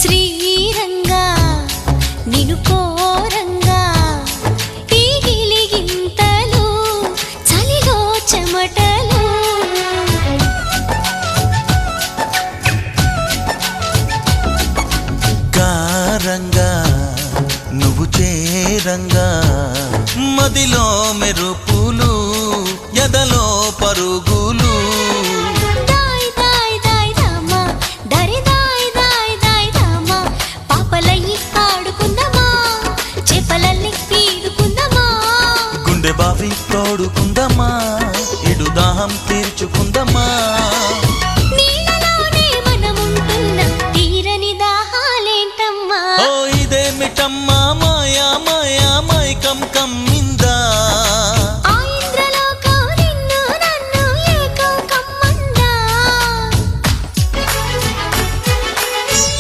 శ్రీరంగా నిను కోరంగా ఈ గిలిగింతలు చలిలో చెమటలు గారంగా నువ్వు చేరంగా మదిలో మెరుపులు ఎదలో పరుగు